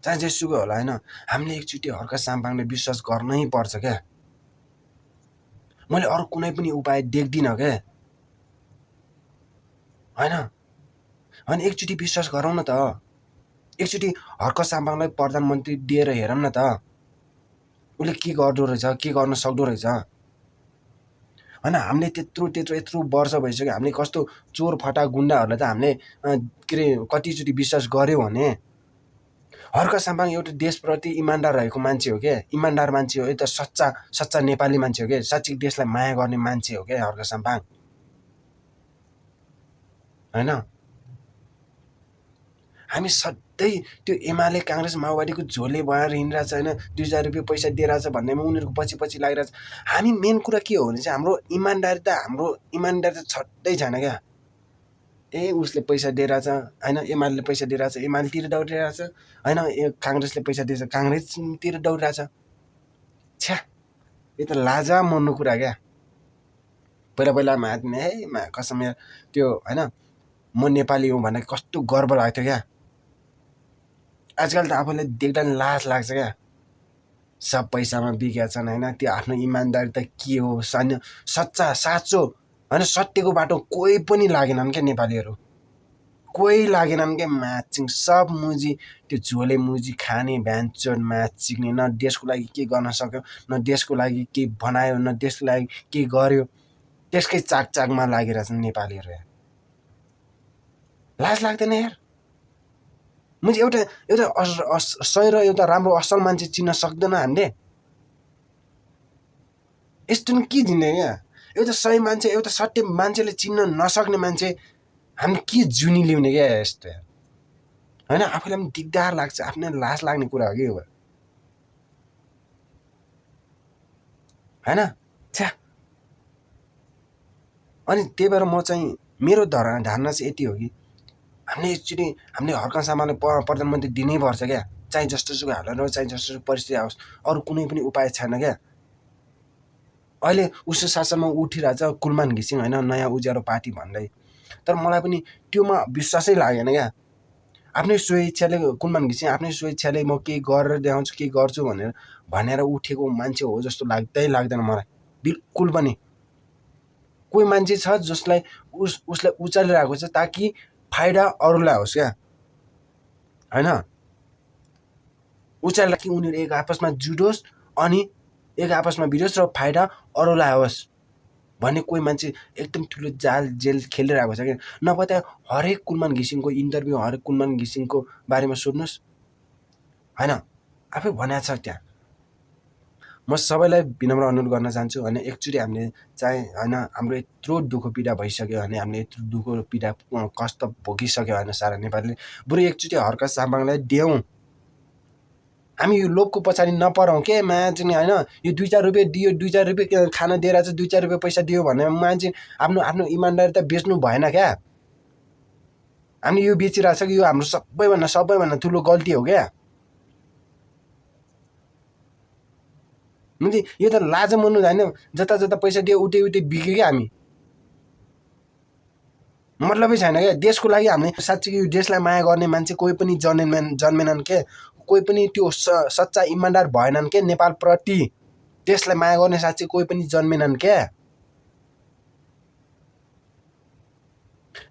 चाहे जेसुकै होला हैन, हामीले एकचोटि हर्क साम्पाङले विश्वास गर्नै पर्छ क्या। मैले अरू कुनै पनि उपाय देख्दिनँ क्या हैन। अनि एकचोटि विश्वास गरौँ न त, एकचोटि हर्क साम्पाङलाई प्रधानमन्त्री दिएर हेरौँ न त, उसले के गर्दो रहेछ, के गर्न सक्दो रहेछ हैन। हामीले यत्रो वर्ष भइसक्यो, हामीले कस्तो चोर फटा गुण्डाहरूलाई त हामीले के अरे कतिचोटि विश्वास गर्यो भने। हर्क साम्पाङ एउटा देशप्रति इमान्दार रहेको मान्छे हो क्या, इमान्दार मान्छे हो, एउटा सच्चा नेपाली मान्छे हो क्या, साँच्चै देशलाई माया गर्ने मान्छे हो क्या हर्क साम्पाङ हैन। हामी सधैँ त्यो एमाले काङ्ग्रेस माओवादीको झोले भएर हिँडिरहेछ हैन, 2000 रुपियाँ पैसा दिइरहेछ भन्नेमा उनीहरूको पछि लागिरहेछ। हामी मेन कुरा के हो भने चाहिँ हाम्रो इमान्दारी त छट्टै छैन क्या। उसले पैसा दिइरहेछ हैन, एमाले पैसा दिइरहेछ, एमालेतिर दौडिरहेछ हैन, काङ्ग्रेसले पैसा दिएछ, काङ्ग्रेसतिर दौडिरहेछ। छ्या, यो त लाजा मर्नु कुरा क्या। पहिला महात्मा कसम यार त्यो हैन, म नेपाली हुँ भन्ने कस्तो गर्व लाग्थ्यो क्या। आजकल त आफूलाई देख्दा नि लाज लाग्छ क्या। सब पैसामा बिकेका छन् हैन, त्यो आफ्नो इमान्दारी त के हो, सच्चा साँचो हैन, सत्यको बाटो कोही पनि लागेनन् क्या नेपालीहरू, कोही लागेनन् क्या। म्याचिङ सब मुजी, त्यो झोले मुजी खाने, भ्यानचोन म्याचिङ, न देशको लागि के गर्न सक्यो, न देशको लागि के बनायो, न देशको लागि के गर्यो, त्यसकै चाकमा लागिरहेछन् नेपालीहरू यार। लाज लाग्दैन यार। मुझे एउटा सही र एउटा राम्रो असल मान्छे चिन्न सक्दैन हामीले। यस्तो नि के दिने क्या, एउटा सही मान्छे, एउटा सत्य मान्छेले चिन्न नसक्ने मान्छे हामी के जुनी ल्याउने क्या यस्तो यार हैन। आफूलाई पनि दिगदार लाग्छ, आफ्नै लाज लाग्ने कुरा हो कि यो हैन। छ्या, अनि त्यही भएर म चाहिँ मेरो धारणा चाहिँ यति हो कि हामीले हर्क साम्पाङले प्रधानमन्त्री दिनै पर्छ क्या, चाहे जस्तोसुकै हालत होस्, चाहे जस्तो परिस्थिति आओस्, अरू कुनै पनि उपाय छैन क्या। अहिले उसको शासनमा उठिरहेछ कुलमान घिसिङ हैन, नयाँ उज्यालो पार्टी भन्दै, तर मलाई पनि त्योमा विश्वासै लागेन क्या। आफ्नै स्वेच्छाले कुलमान घिसिङ आफ्नै स्वेच्छाले म केही गरेर देखाउँछु, केही गर्छु भनेर उठेको मान्छे हो जस्तो लाग्दैन मलाई बिल्कुल पनि। कोही मान्छे छ जसलाई उसलाई उचालिरहेको छ ताकि फाइदा अरूलाई होस् क्या हैन। उचालेर कि उनीहरू एक आपसमा जुटोस् अनि एक आपसमा भिडोस् र फाइदा अरूलाई होस् भन्ने कोही मान्छे एकदम ठुलो जेल खेलिरहेको छ क्या। नभए त हरेक कुलमान घिसिङको इन्टरभ्यू, हरेक कुलमान घिसिङको बारेमा सोध्नुहोस् हैन, आफै भनेको छ त्यहाँ। म सबैलाई विनम्र अनुरोध गर्न चाहन्छु हैन, एकचोटि हामीले चाहिँ हैन, हाम्रो यत्रो दुःख पीडा भइसक्यो अनि हामीले यत्रो दुःख पीडा कष्ट भोगिसक्यो हैन सारा नेपालीले, बरु एकचोटि हर्क साम्पाङलाई देऊ। हामी यो लोभको पछाडि नपरौँ के मान्छे हैन। यो 2-4 रुपियाँ दियो, 2-4 रुपियाँ खाना दिएर चाहिँ 2-4 रुपियाँ पैसा दियो भने मान्छे आफ्नो इमान्दारी त बेच्नु भएन क्या। हामीले यो बेचिरहेछ कि यो हाम्रो सबैभन्दा ठुलो गल्ती हो क्या। म्हणजे यो त लाज मान्नु हैन, जता पैसा दियो उतै बिग्यो क्या। हामी मतलबै छैन क्या देशको लागि। हामीले साँच्चै यो देशलाई माया गर्ने मान्छे कोही पनि जन्मेनन् के, कोही पनि त्यो सच्चा इमान्दार भएनन् के नेपालप्रति। देशलाई माया गर्ने साँच्चै कोही पनि जन्मेनन् क्या।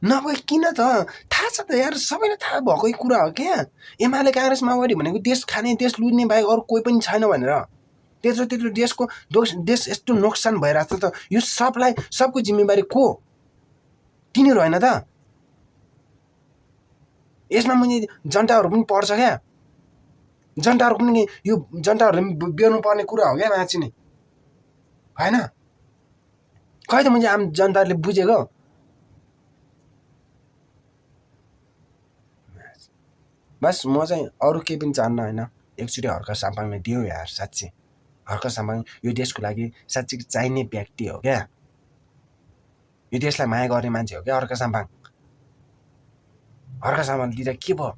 नभए किन त, थाहा छ त यार, सबैलाई थाहा भएकै कुरा हो क्या। एमाले काङ्ग्रेस माओवादी भनेको देश खाने, देश लुट्ने बाहेक अरू कोही पनि छैन भनेर। त्यत्रो देशको देश यस्तो नोक्सान भइरहेछ त यो सबको जिम्मेवारी को? तिनीहरू होइन त? यसमा मुनि जनताहरू पनि पर्छ क्या। जनताहरू पनि यो जनताहरूले बेर्नु पर्ने कुरा हो क्या मान्छे नै हैन। खै त मुझे आम जनताले बुझेको। बस म चाहिँ अरू केही पनि चाहन्न हैन, एकचोटि हर्क साम्पाङले दियो यार। साँच्चै हर्क साम्पाङ यो देशको लागि साँच्चै चाहिने व्यक्ति हो क्या। यो देशलाई माया गर्ने मान्छे हो क्या हर्क साम्पाङ। हर्क साम्पाङ दिँदा के भयो?